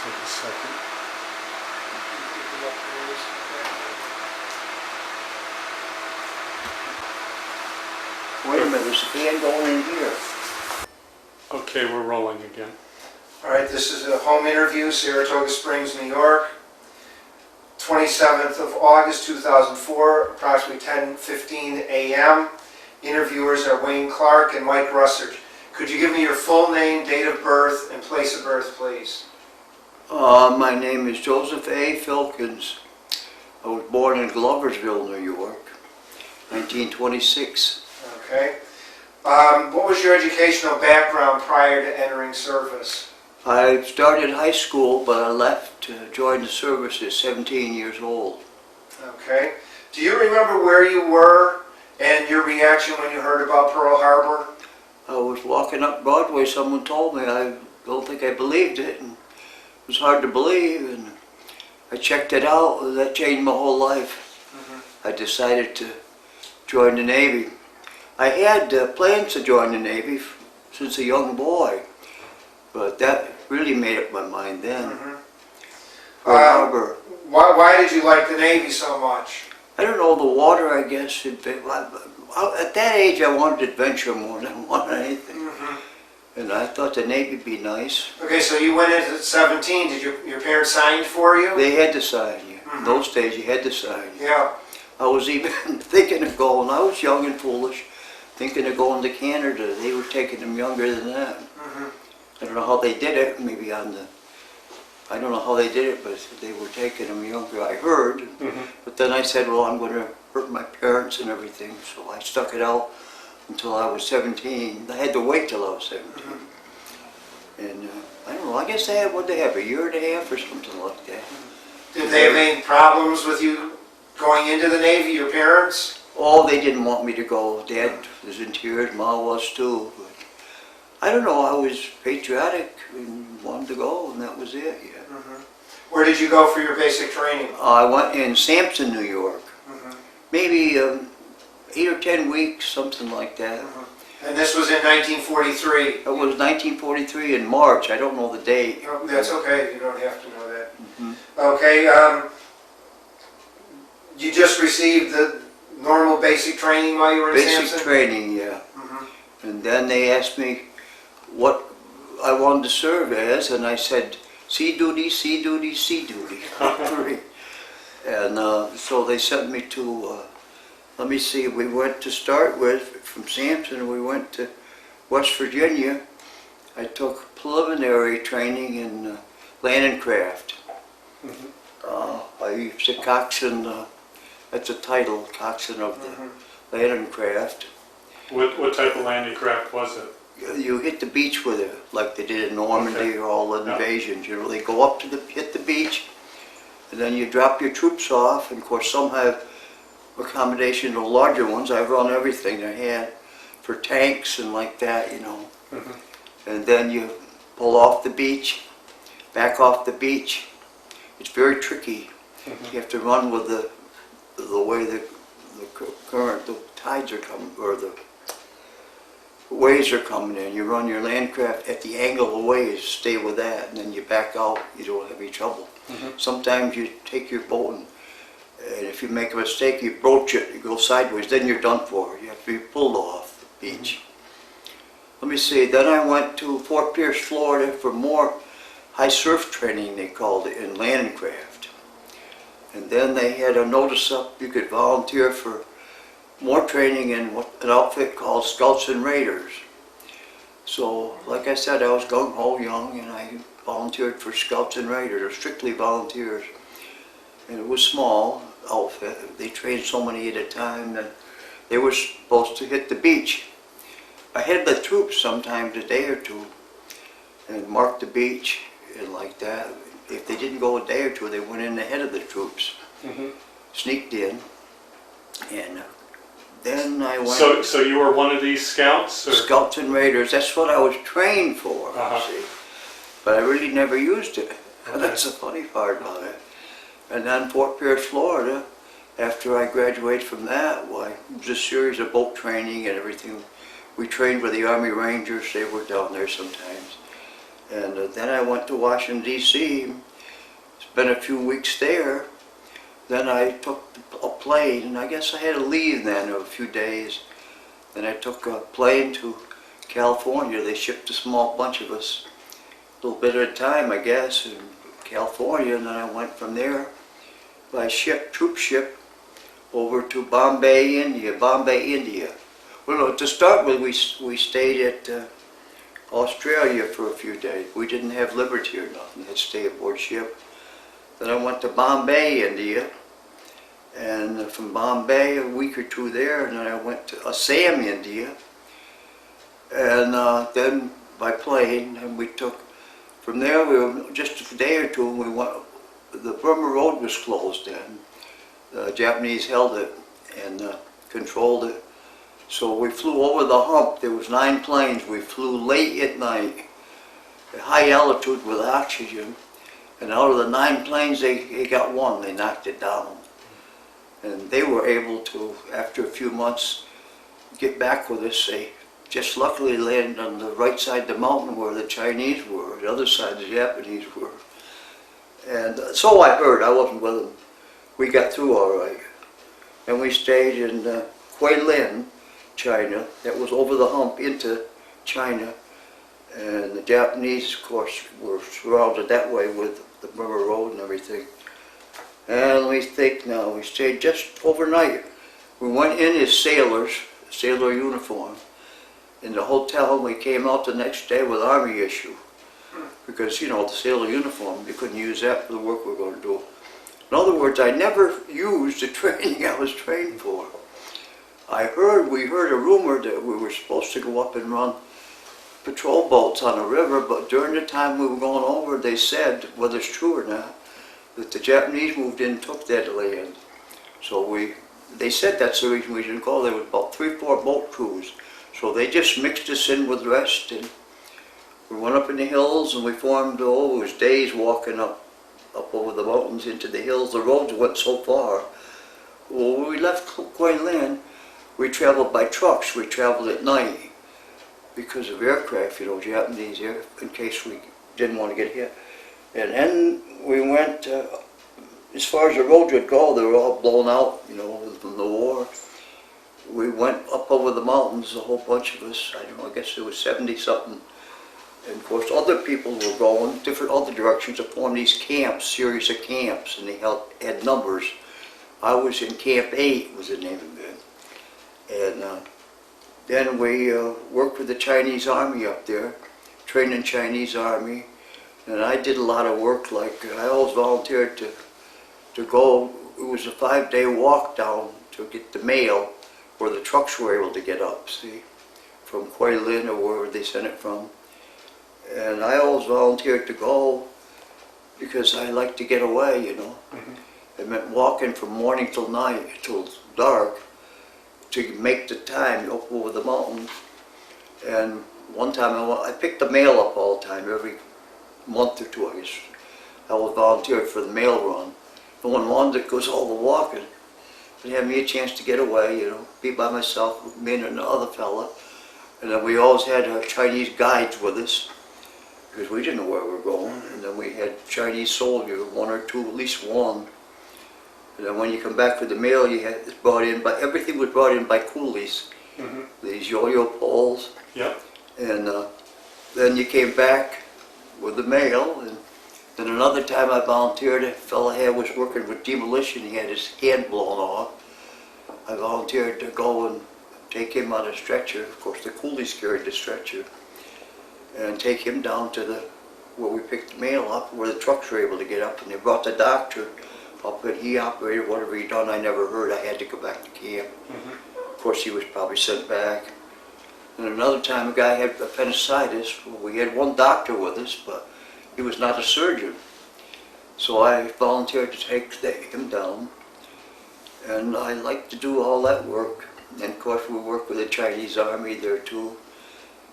take a second. Wait a minute, there's a fan going in here. Okay, we're rolling again. All right, this is a home interview, Saratoga Springs, New York. 27th of August 2004, approximately 10:15 a.m. Interviewers are Wayne Clark and Mike Russert. Could you give me your full name, date of birth, and place of birth, please? My name is Joseph A. Filkins. I was born in Gloversville, New York, 1926. Okay. What was your educational background prior to entering service? I started high school, but I left to join the service at 17 years old. Okay. Do you remember where you were and your reaction when you heard about Pearl Harbor? I was walking up Broadway, someone told me, I don't think I believed it, and it was hard to believe, and I checked it out, and that changed my whole life. I decided to join the Navy. I had plans to join the Navy since a young boy, but that really made up my mind then. Pearl Harbor. Why did you like the Navy so much? I don't know, the water, I guess. At that age, I wanted adventure more than I wanted anything. And I thought the Navy would be nice. Okay, so you went in at 17. Did your parents sign for you? They had to sign you. In those days, you had to sign you. Yeah. I was even thinking of going, I was young and foolish, thinking of going to Canada. They were taking them younger than that. I don't know how they did it, maybe I don't know how they did it, but they were taking them younger, I heard. But then I said, well, I'm going to hurt my parents and everything, so I stuck it out until I was 17. I had to wait till I was 17. And I don't know, I guess they have a year and a half or something like that. Did they have any problems with you going into the Navy, your parents? Oh, they didn't want me to go. Dad was in tears, Mom was too. But I don't know, I was patriotic and wanted to go, and that was it, yeah. Where did you go for your basic training? I went in Sampson, New York. Maybe 8 or 10 weeks, something like that. And this was in 1943? It was 1943 in March, I don't know the date. Oh, that's okay, you don't have to know that. Okay, you just received the normal basic training while you were in Sampson? Basic training, yeah. And then they asked me what I wanted to serve as, and I said, sea duty, sea duty, sea duty. And so they sent me to, let me see, we went to start with, from Sampson, we went to West Virginia. I took preliminary training in landing craft. I used to coxswain, that's a title, coxswain of the landing craft. What type of landing craft was it? You hit the beach with it, like they did in Normandy or all the invasions. You know, they go up to hit the beach, and then you drop your troops off. And of course, some have accommodation, the larger ones. I've run everything I had for tanks and like that, you know. And then you pull off the beach, back off the beach. It's very tricky. You have to run with the way the current, the tides are coming, or the waves are coming in. You run your land craft at the angle of the waves, stay with that, and then you back out, you don't have any trouble. Sometimes you take your boat and if you make a mistake, you broach it, you go sideways, then you're done for. You have to be pulled off the beach. Let me see, then I went to Fort Pierce, Florida for more high surf training, they called it, in landing craft. And then they had a notice up, you could volunteer for more training in an outfit called Scouts and Raiders. So, like I said, I was gung-ho young, and I volunteered for Scouts and Raiders, or strictly volunteers. And it was small outfit. They trained so many at a time that they were supposed to hit the beach ahead of the troops sometimes a day or two and mark the beach and like that. If they didn't go a day or two, they went in ahead of the troops, sneaked in, and then I went... So you were one of these scouts? Or? Scouts and Raiders, that's what I was trained for, see. But I really never used it. That's the funny part about it. And then Fort Pierce, Florida, after I graduated from that, well, it was a series of boat training and everything. We trained with the Army Rangers, they were down there sometimes. And then I went to Washington, D.C., spent a few weeks there. Then I took a plane, and I guess I had to leave then a few days. Then I took a plane to California. They shipped a small bunch of us, a little bit at a time, I guess, in California. And then I went from there by ship, troop ship, over to Bombay, India. Well, no, to start with, we stayed at Australia for a few days. We didn't have liberty or nothing. We had to stay aboard ship. Then I went to Bombay, India, and from Bombay a week or two there, and then I went to Assam, India, and then by plane, and we took, from there we were just a day or two, and we went, the Burma Road was closed then. The Japanese held it and controlled it. So we flew over the hump. There was 9 planes. We flew late at night, at high altitude with oxygen. And out of the 9 planes, they got one. They knocked it down. And they were able to, after a few months, get back with us. They just luckily landed on the right side of the mountain where the Chinese were. The other side, the Japanese were. And so I heard. I wasn't with them. We got through all right. And we stayed in Guilin, China. That was over the hump into China. And the Japanese, of course, were surrounded that way with the Burma Road and everything. And we think now, we stayed just overnight. We went in as sailors, sailor uniform, in the hotel, and we came out the next day with Army issue. Because, you know, the sailor uniform, you couldn't use that for the work we were going to do. In other words, I never used the training I was trained for. We heard a rumor that we were supposed to go up and run patrol boats on a river, but during the time we were going over, they said, whether it's true or not, that the Japanese moved in and took that land. So they said that's the reason we didn't go. There was about 3 or 4 boat crews. So they just mixed us in with the rest, and we went up in the hills, and we formed, it was days walking up over the mountains into the hills. The roads went so far. Well, when we left Guilin, we traveled by trucks. We traveled at night because of aircraft, you know, Japanese air, in case we didn't want to get hit. And then we went, as far as the roads would go, they were all blown out, you know, from the war. We went up over the mountains, a whole bunch of us. I don't know, I guess there was 70-something. And of course, other people were going different other directions to form these camps, series of camps, and they had numbers. I was in Camp 8, was the name of it. And then we worked with the Chinese Army up there, trained in Chinese Army. And I did a lot of work, like I always volunteered to go. It was a 5-day walk down to get the mail where the trucks were able to get up, see, from Guilin or wherever they sent it from. And I always volunteered to go because I like to get away, you know. Mm-hmm. It meant walking from morning till night, till dark, to make the time up over the mountains. And one time I picked the mail up all the time, every month or 2, I guess. I was volunteered for the mail run. No one wanted it because all the walking. It had me a chance to get away, you know, be by myself, me and another fella. And then we always had Chinese guides with us, because we didn't know where we were going. And then we had Chinese soldiers, 1 or 2, at least 1. And then when you come back with the mail, it's brought in by, everything was brought in by coolies. Mm-hmm. These yo-yo poles. Yep. And then you came back with the mail. And then another time I volunteered, a fellow here was working with demolition. He had his hand blown off. I volunteered to go and take him on a stretcher. Of course, the coolies carried the stretcher. And take him down to where we picked the mail up, where the trucks were able to get up. And they brought the doctor up, and he operated whatever he done. I never heard. I had to go back to camp. Mm-hmm. Of course, he was probably sent back. And another time, a guy had appendicitis. Well, we had 1 doctor with us, but he was not a surgeon. So I volunteered to take him down. And I like to do all that work. And of course, we work with the Chinese Army there too.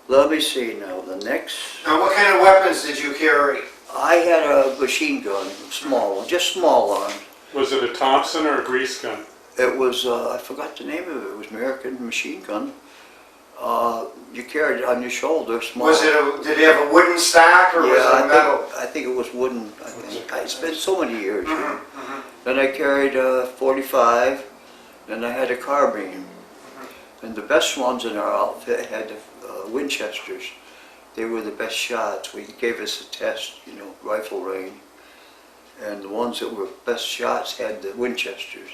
Let me see now, the next... Now, what kind of weapons did you carry? I had a machine gun, small one, just small arms. Was it a Thompson or a grease gun? It was, I forgot the name of it, it was American machine gun. You carried it on your shoulder, small. Did it have a wooden stack or was Yeah, it a metal? I think it was wooden. I think it's been so many years. Mhm. Then I carried a 45, then I had a carbine. And the best ones in our outfit had Winchesters. They were the best shots. We gave us a test, rifle range. And the ones that were best shots had the Winchesters,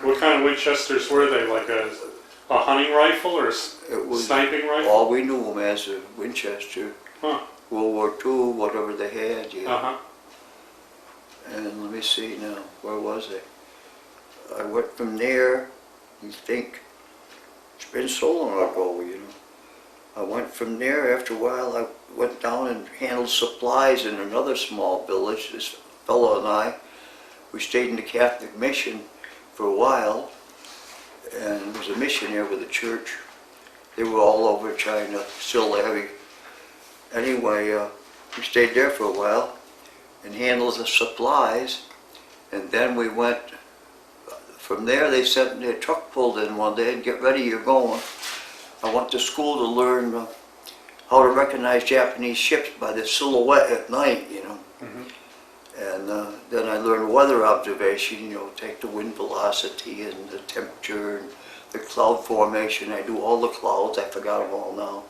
What kind of Winchesters were they? Like a hunting rifle or It was sniping rifle? all we knew them as a Winchester. Huh. World War II, whatever they had, yeah. Uh-huh. And let me see now, where was I? I went from there, you think, it's been so long ago, I went from there, after a while I went down and handled supplies in another small village. This fellow and I, we stayed in the Catholic mission for a while, and there was a mission there with a church. They were all over China, still heavy. Anyway, we stayed there for a while and handled the supplies, and then we went, from there they sent their truck pulled in one day and get ready, you're going. I went to school to learn how to recognize Japanese ships by the silhouette at night, Mhm. And then I learned weather observation, take the wind velocity and the temperature and the cloud formation. I do all the clouds, I forgot them all now.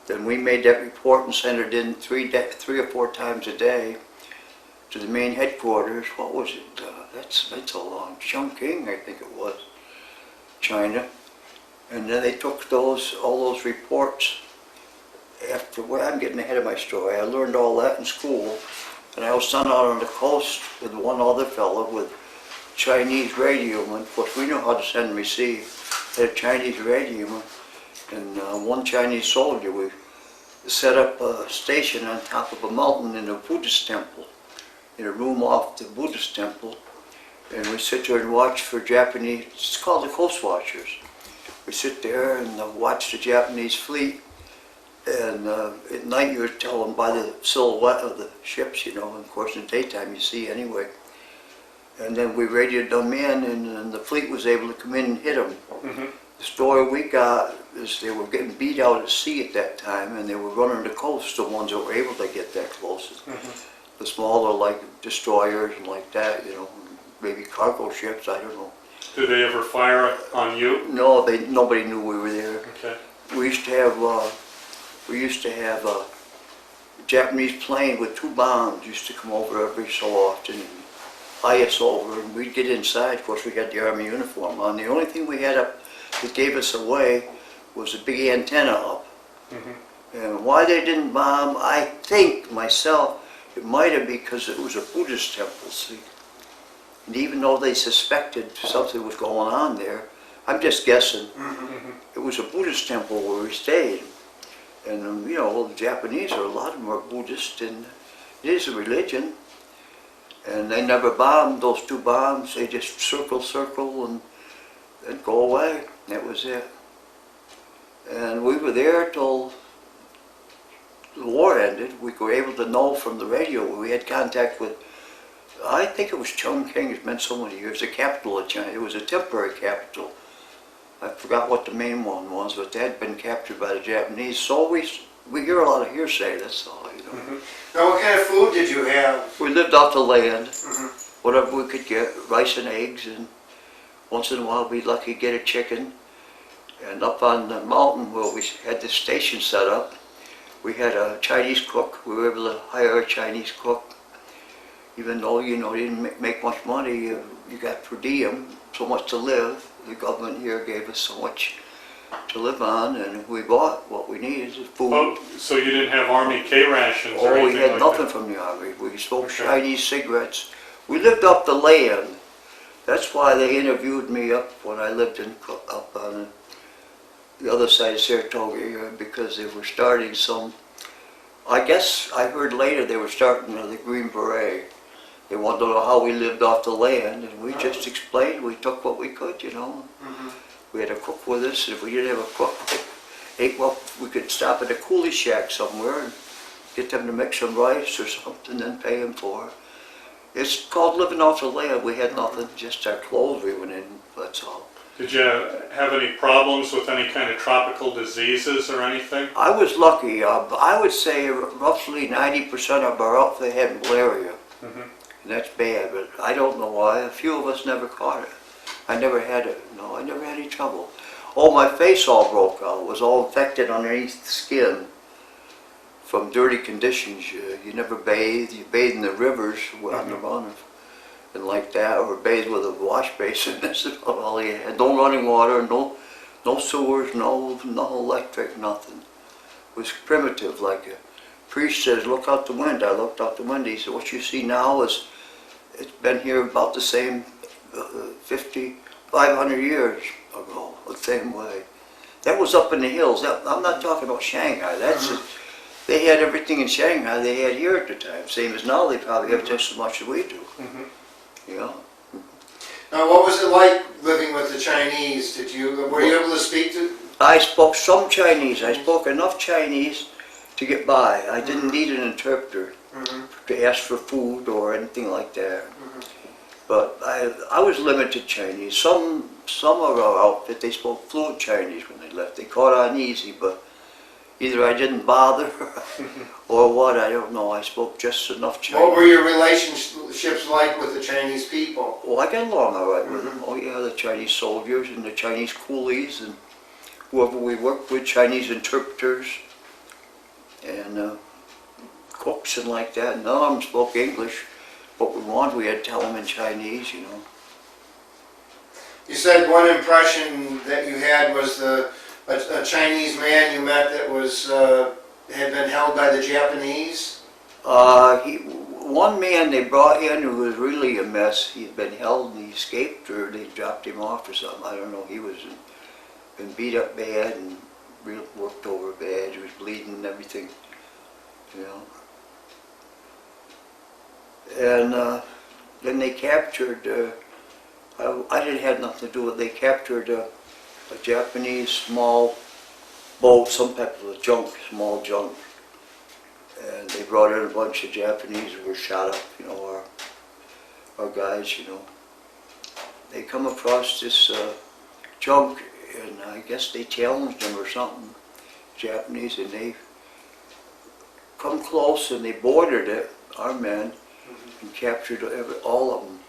Then we made that report and sent it in 3 or 4 times a day to the main headquarters. What was it? That's been so long. Chongqing, I think it was, China. And then they took all those reports. I'm getting ahead of my story. I learned all that in school, and I was sent out on the coast with one other fellow with Chinese radio. And of course, we know how to send and receive. They had Chinese radio, and one Chinese soldier, we set up a station on top of a mountain in a Buddhist temple, in a room off the Buddhist temple, and we sit there and watch for Japanese. It's called the Coast Watchers. We sit there and watch the Japanese fleet, and at night you would tell them by the silhouette of the ships, and of course in the daytime you see anyway. And then we radioed them in, and the fleet was able to come in and hit them. Mm-hmm. The story we got is they were getting beat out at sea at that time, and they were running the coast, the ones that were able to get that close. Mm-hmm. The smaller, like destroyers and like that, maybe cargo ships, I don't know. Did they ever fire on you? No, nobody knew we were there. Okay. We used to have a Japanese plane with 2 bombs used to come over every so often and fly us over, and we'd get inside. Of course, we had the Army uniform on. The only thing we had up that gave us away was a big antenna up. Mm-hmm. And why they didn't bomb, I think myself, it might have been because it was a Buddhist temple, see. And even though they suspected something was going on there, I'm just guessing, Mm-hmm. it was a Buddhist temple where we stayed. And the Japanese, a lot of them are Buddhist, and it is a religion. And they never bombed those 2 bombs. They just circle and go away. That was it. And we were there till the war ended. We were able to know from the radio. We had contact with, I think it was Chongqing. It's been so many years. The capital of China. It was a temporary capital. I forgot what the main one was, but they had been captured by the Japanese. So we hear a lot of hearsay. That's all, Mm-hmm. Now, what kind of food did you have? We lived off the land. Mhm. Whatever we could get, rice and eggs, and once in a while we'd lucky get a chicken. And up on the mountain where we had this station set up, we had a Chinese cook. We were able to hire a Chinese cook. Even though, you didn't make much money, you got per diem, so much to live. The government here gave us so much to live on, and we bought what we needed, food. Oh, so you didn't have Army K rations or Oh, we anything had like nothing that? from the Army. We smoked Okay. Chinese cigarettes. We lived off the land. That's why they interviewed me up when I lived up on the other side of Saratoga here, because they were starting some, I guess I heard later they were starting the Green Beret. They wanted to know how we lived off the land, and we just explained. We took what we could, Mhm. We had a cook with us, and if we didn't have a cook, we could stop at a coolie shack somewhere and get them to make some rice or something, and pay them for it. It's called living off the land. We had nothing, just our clothes we went in, that's all. Did you have any problems with any kind of tropical diseases or anything? I was lucky. I would say roughly 90% of our outfit had malaria. Mm-hmm. And that's bad, but I don't know why. A few of us never caught it. I never had it. No, I never had any trouble. Oh, my face all broke out. It was all infected underneath the skin from dirty conditions. You never bathe. You bathe in the rivers on the run and like that, or bathe with a wash basin. That's about all you had. No running water, no sewers, no electric, nothing. It was primitive. Like a priest says, look out the window. I looked out the window. He said, what you see now is, it's been here about the same 500 years ago, the same way. That was up in the hills. I'm not talking about Shanghai. That's they had everything in Shanghai they had here at the time. Same as now, they probably have just as much as we do. Mm-hmm. You know? Now, what was it like living with the Chinese? Were you able to speak to? I spoke some Chinese. I spoke enough Chinese to get by. I didn't need an interpreter to ask for food or anything like that. But I was limited Chinese. Some of our outfit, they spoke fluent Chinese when they left. They caught on easy, but either I didn't bother or what, I don't know. I spoke just enough Chinese. What were your relationships like with the Chinese people? Oh, I got along all right with them. Oh yeah, the Chinese soldiers and the Chinese coolies and whoever we worked with, Chinese interpreters and cooks and like that. None of them spoke English. What we wanted, we had to tell them in Chinese, you know. You said one impression that you had was a Chinese man you met that was had been held by the Japanese. One man they brought in who was really a mess. He had been held and he escaped, or they dropped him off or something. I don't know. He was been beat up bad and real worked over bad. He was bleeding and everything, you know. And then they captured, I didn't have nothing to do with it, they captured a Japanese small boat, some type of a junk, small junk. And they brought in a bunch of Japanese who were shot up, you know, our guys, you know. They come across this junk and I guess they challenged them or something, Japanese, and they come close and they boarded it, our men, and captured all of them.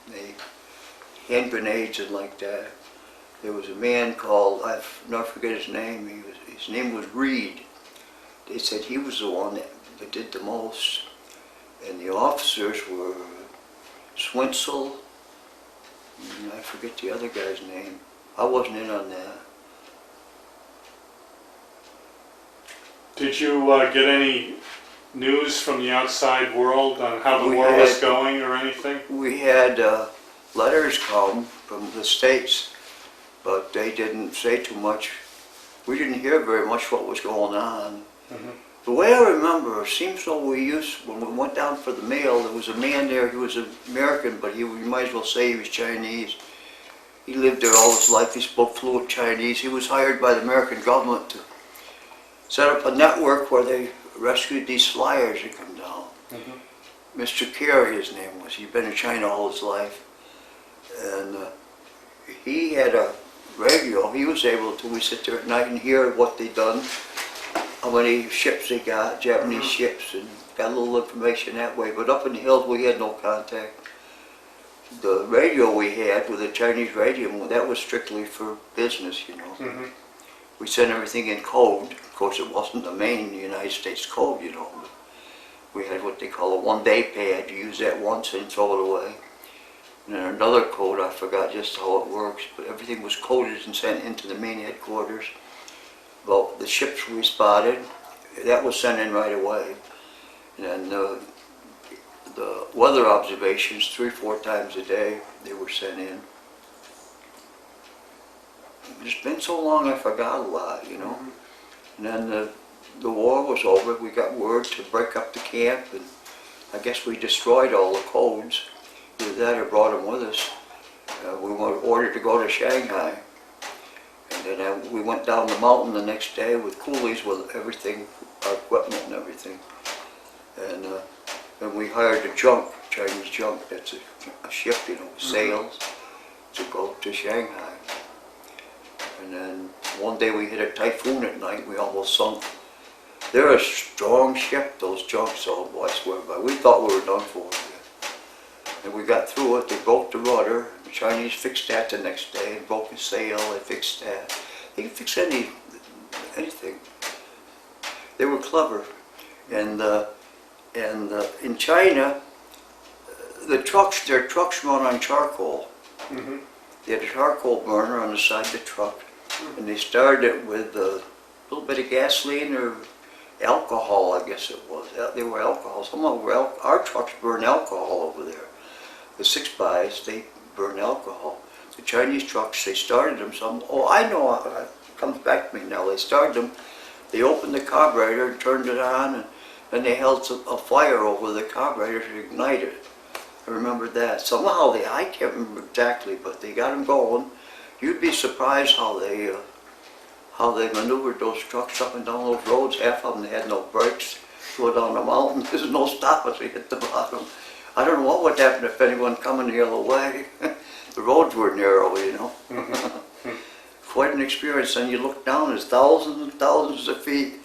They hand grenades and like that. There was a man called, I'll never forget his name, his name was Reed. They said he was the one that did the most. And the officers were Swinsel, and I forget the other guy's name. I wasn't in on that. Did you get any news from the outside world on how the war was going or anything? We had letters come from the States, but they didn't say too much. We didn't hear very much what was going on. The way I remember, it seems though when we went down for the mail, there was a man there, he was American, but you might as well say he was Chinese. He lived there all his life, he spoke fluent Chinese. He was hired by the American government to set up a network where they rescued these flyers that come down. Mr. Carey, his name was. He'd been in China all his life. And he had a radio. He was able to, we sit there at night and hear what they'd done, how many ships they got, Japanese ships, and got a little information that way. But up in the hills, we had no contact. The radio we had with the Chinese radio, that was strictly for business, you know. We sent everything in code. Of course, it wasn't the main United States code, you know. But we had what they call a one-day pad. You use that once and throw it away. And then another code, I forgot just how it works, but everything was coded and sent into the main headquarters. Well, the ships we spotted, that was sent in right away. And then the weather observations, 3-4 times a day, they were sent in. It's been so long I forgot a lot, you know. And then the war was over. We got word to break up the camp, and I guess we destroyed all the codes. Either that or brought them with us. We were ordered to go to Shanghai. And then we went down the mountain the next day with coolies with everything, our equipment and everything. And then we hired a junk, Chinese junk, that's a ship, you know, with sails, to go to Shanghai. And then one day we hit a typhoon at night, we almost sunk. They're a strong ship, those junks, oh boy, I swear by. We thought we were done for. And we got through it, they broke the rudder. The Chinese fixed that the next day, and broke the sail, they fixed that. They can fix anything. They were clever. And in China, their trucks run on charcoal. Mm-hmm. They had a charcoal burner on the side of the truck, and they started it with a little bit of gasoline or alcohol, I guess it was. They were alcohol. Some of them were our trucks burn alcohol over there. The 6x, they burn alcohol. The Chinese trucks, they started them I know, it comes back to me now. They started them, they opened the carburetor and turned it on, and then they held a fire over the carburetor to ignite it. I remember that. Somehow I can't remember exactly, but they got them going. You'd be surprised how they maneuvered those trucks up and down those roads. Half of them, they had no brakes. Go down the mountain, there's no stop as they hit the bottom. I don't know what would happen if anyone coming the other way. The roads were narrow, you know. Mm-hmm. Quite an experience. And you look down, there's thousands and thousands of feet.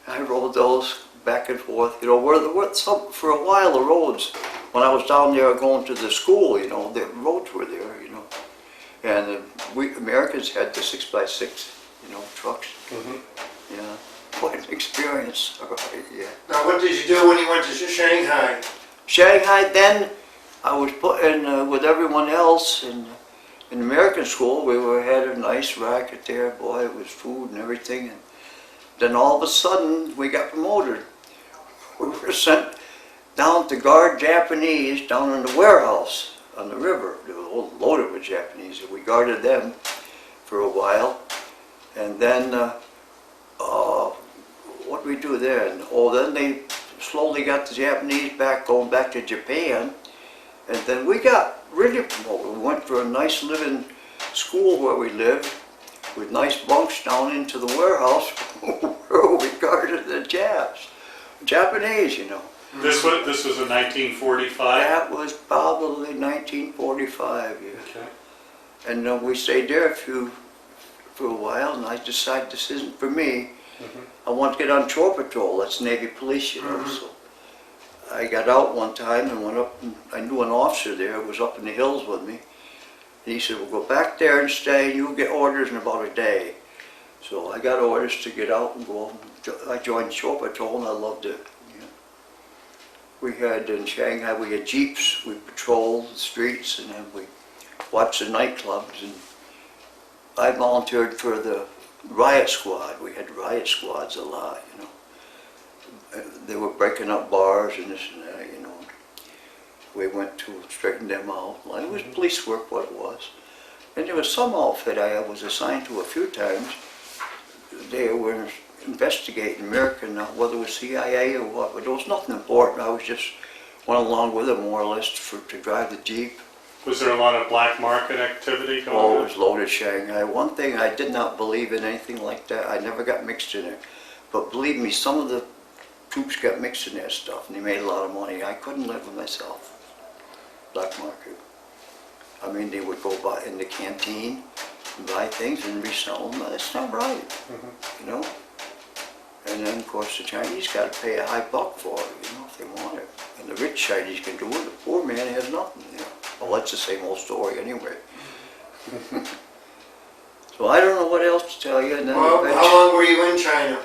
I rode those back and forth. You know, for a while the roads, when I was down there going to the school, you know, the roads were there, you know. And we Americans had the 6x6, you know, trucks. Mm-hmm. Yeah, quite an experience. Yeah. Now, what did you do when you went to Shanghai? Shanghai, then I was put in with everyone else in American school. We had a nice racket there, boy, it was food and everything. And then all of a sudden, we got promoted. We were sent down to guard Japanese down in the warehouse on the river. They were all loaded with Japanese, and we guarded them for a while. And then, what did we do then? Oh, then they slowly got the Japanese back, going back to Japan. And then we got really promoted. We went for a nice living school where we lived, with nice bunks down into the warehouse where we guarded the Japanese, you know. This was in 1945? That was probably 1945, yeah. Okay. And we stayed there for a while, and I decided this isn't for me. Mm-hmm. I want to get on shore patrol, that's Navy police, you know. Mm-hmm. So I got out one time and went up, and I knew an officer there who was up in the hills with me. And he said, "We'll go back there and stay, you'll get orders in about a day." So I got orders to get out and go. I joined shore patrol and I loved it. Yeah. We had, in Shanghai, we had jeeps, we patrolled the streets, and then we watched the nightclubs. And I volunteered for the riot squad. We had riot squads a lot, you know. They were breaking up bars and this and that, you know. We went to straighten them out. Well, it was police work, what it was. And there was some outfit I was assigned to a few times. They were investigating American, whether it was CIA or what, but there was nothing important. I was just went along with them more or less to drive the Jeep. Was there a lot of black market activity going Oh, on? it was loaded Shanghai. One thing, I did not believe in anything like that. I never got mixed in it. But believe me, some of the troops got mixed in that stuff and they made a lot of money. I couldn't live with myself. Black market. I mean, they would go by in the canteen and buy things and resell them. That's not right, Mm-hmm. you know. And then, of course, the Chinese got to pay a high buck for it, you know, if they want it. And the rich Chinese can do it. The poor man has nothing, you know. Well, that's the same old story anyway. So I don't know what else to tell you. And then Well, how long were you in China?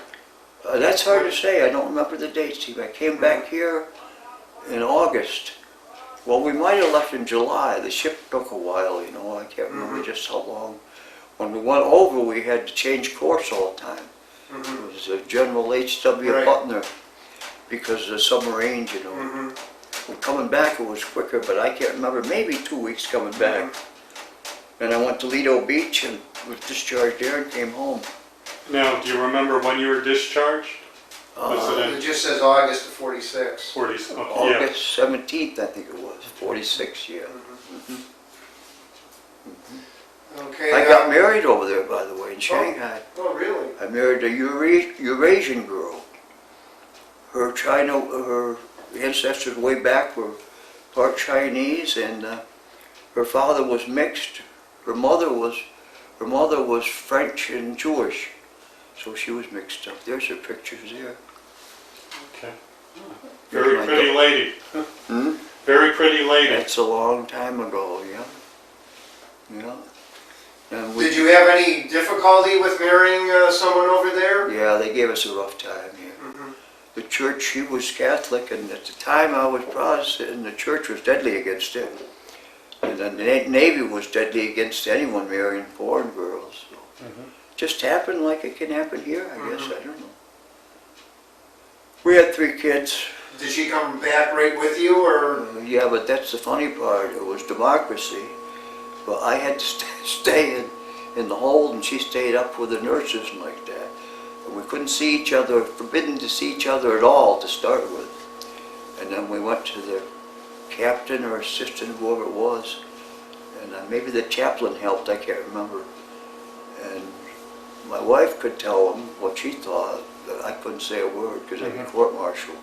that's hard to say. I don't remember the dates, Steve. I came back here in August. Well, we might have left in July. The ship took a while, you know. I can't remember just how long. When we went over, we had to change course all the time. It was General H.W. Right. Butner, because of the submarines, you know. Well, coming back, it was quicker, but I can't remember. Maybe 2 weeks coming back. And I went to Lido Beach and was discharged there and came home. Now, do you remember when you were discharged? Was it in It just says August of 46. 40s? Okay, yeah. August 17th, I think it was, 46, yeah. Okay. I got married over there, by the way, in Shanghai. Oh, really? I married a Eurasian girl. Her ancestors way back were part Chinese, and her father was mixed. her mother was French and Jewish, so she was mixed up. There's her pictures there. Okay. Very my pretty lady. Hmm? Very pretty lady. That's a long time ago, yeah. Yeah. And we, Did you have any difficulty with marrying someone over there? yeah, they gave us a rough time, yeah. The church, she was Catholic, and at the time I was Protestant, and the church was deadly against it. And then the Navy was deadly against anyone marrying foreign girls. So just happened like it can happen here, I guess, I don't know. We had 3 kids. Did she come back right with you, or? Yeah, but that's the funny part. It was democracy. But I had to stay in the hold, and she stayed up with the nurses and like that. And we couldn't see each other, forbidden to see each other at all to start with. And then we went to the captain or assistant, whoever it was, and maybe the chaplain helped, I can't remember. And my wife could tell him what she thought, but I couldn't say a word because I'd be court-martialed.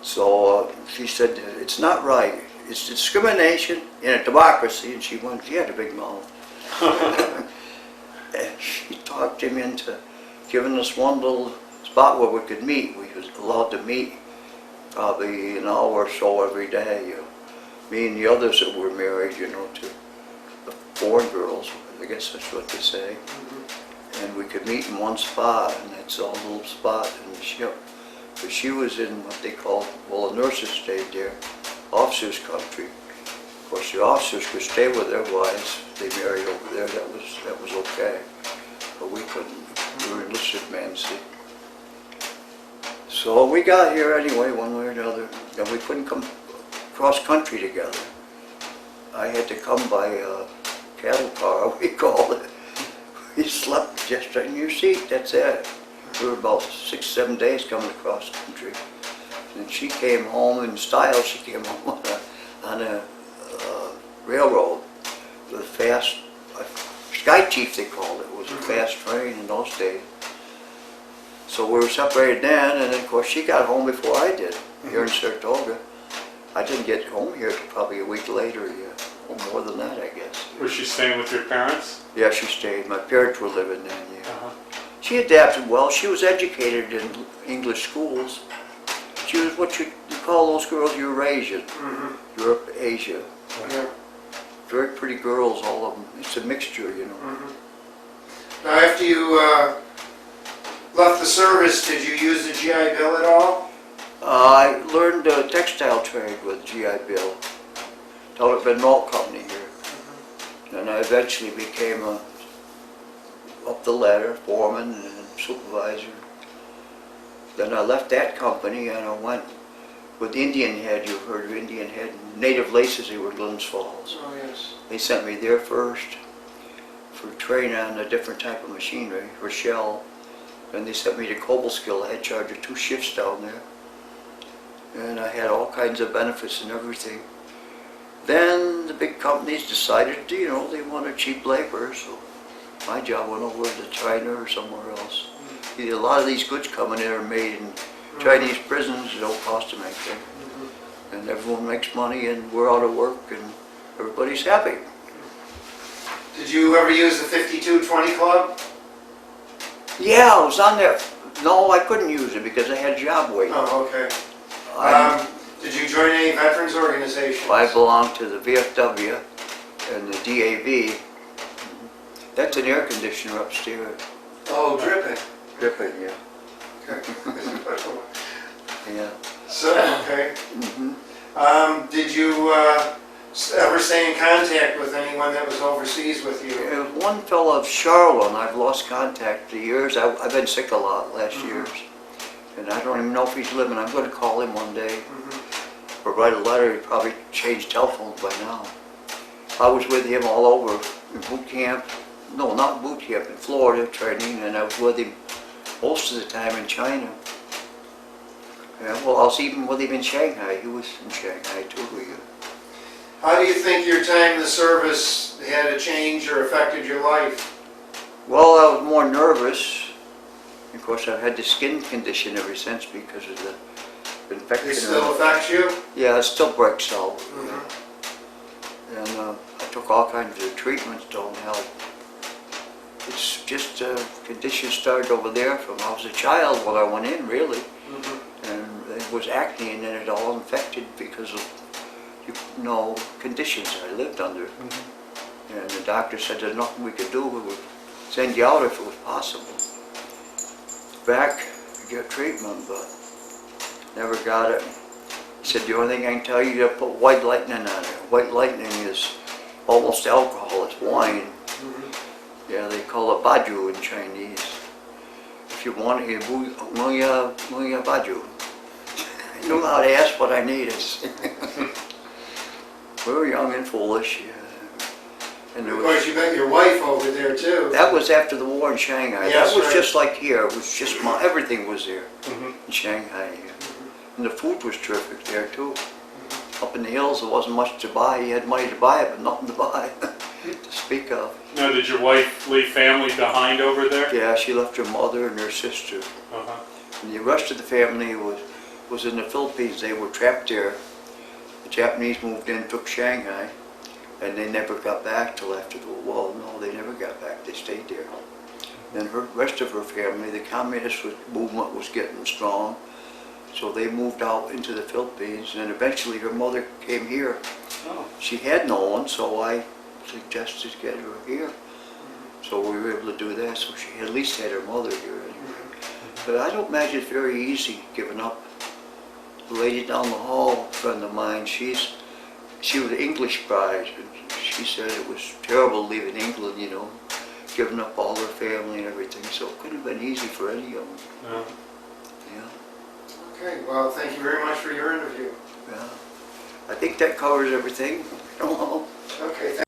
So she said, it's not right. It's discrimination in a democracy. And she had a big mouth. And she talked him into giving us one little spot where we could meet. We was allowed to meet probably an hour or so every day. Me and the others that were married, to the foreign girls, I guess that's what they say. And we could meet in one spot, and that's a little spot in the ship. But she was in what they call, well, the nurses stayed there, officers' country. Of course, the officers could stay with their wives. They married over there. That was okay. But we couldn't. We were enlisted men, see. So we got here anyway, one way or another. And we couldn't come cross country together. I had to come by a cattle car, we called it. We slept just in your seat. That's it. We were about 6-7 days coming across country. And she came home in style. She came home on a railroad with a fast, Sky Chief they called it. It was a fast train in those days. So we were separated then, and then of course she got home before I did, here in Saratoga. I didn't get home here till probably a week later, or more than that, I guess. Was she staying with your parents? Yeah, she stayed. My parents were living then, yeah. She adapted well. She was educated in English schools. She was what you call those girls Eurasian, Europe, Asia. Yeah. Very pretty girls, all of them. It's a mixture, Now, after you left the service, did you use the GI Bill at all? I learned textile trade with GI Bill. Till it been malt company here. And I eventually became up the ladder, foreman and supervisor. Then I left that company and I went with Indian Head. You've heard of Indian Head? Native Laces, they were Glens Falls. Oh, yes. They sent me there first for training on a different type of machinery, for shell. Then they sent me to Gloversville. I had charge of 2 shifts down there. And I had all kinds of benefits and everything. Then the big companies decided, they wanted cheap labor, so my job went over to China or somewhere else. A lot of these goods coming in are made in Chinese prisons. It don't cost them anything. And everyone makes money and we're out of work and everybody's happy. Did you ever use the 5220 Club? Yeah, I was on there. No, I couldn't use it because I had a job waiting. Oh, okay. Did you join any veterans organizations? I belong to the VFW and the DAV. That's an air conditioner upstairs. Oh, dripping. Dripping, yeah. Okay. Yeah. So, okay. Did you ever stay in contact with anyone that was overseas with you? There was one fellow of Charlotte, and I've lost contact for years. I've been sick a lot last years. And I don't even know if he's living. I'm going to call him one day. Or write a letter. He probably changed telephones by now. I was with him all over in boot camp. No, not boot camp, in Florida training. And I was with him most of the time in China. Yeah, well, I was even with him in Shanghai. He was in Shanghai too. How do you think your time in the service had a change or affected your life? Well, I was more nervous. Of course, I've had the skin condition ever since because of the infection. It still affects you? Yeah, it still breaks out. And I took all kinds of treatments, don't help. It's just conditions started over there from I was a child when I went in, really. And it was acne, and then it all infected because of, conditions I lived under. And the doctor said there's nothing we could do. We would send you out if it was possible. Back to get treatment, but never got it. He said the only thing I can tell you, you gotta put white lightning on it. White lightning is almost alcohol, it's wine. Yeah, they call it baju in Chinese. If you want it, muya baju. I knew how to ask what I needed. We were young and foolish. And Of course, you met your wife over there too. that was after the war in Shanghai. Yes, That was right. just like here. It was just everything was there in Shanghai. And the food was terrific there too. Up in the hills, there wasn't much to buy. You had money to buy it, but nothing to buy to speak of. Now, did your wife leave family behind over there? Yeah, she left her mother and her sister. And the rest of the family was in the Philippines. They were trapped there. The Japanese moved in, took Shanghai, and they never got back till after the war. No, they never got back. They stayed there. Then her rest of her family, the communist movement was getting strong, so they moved out into the Philippines. And then eventually her mother came here. She had no one, so I suggested to get her here. So we were able to do that. So she at least had her mother here anyway. But I don't imagine it's very easy giving up. The lady down the hall, a friend of mine, she was an English bride, and she said it was terrible leaving England, giving up all her family and everything. So it couldn't have been easy for any of them. Yeah. Okay, well, thank you very much for your interview. Yeah. I think that covers everything. Okay.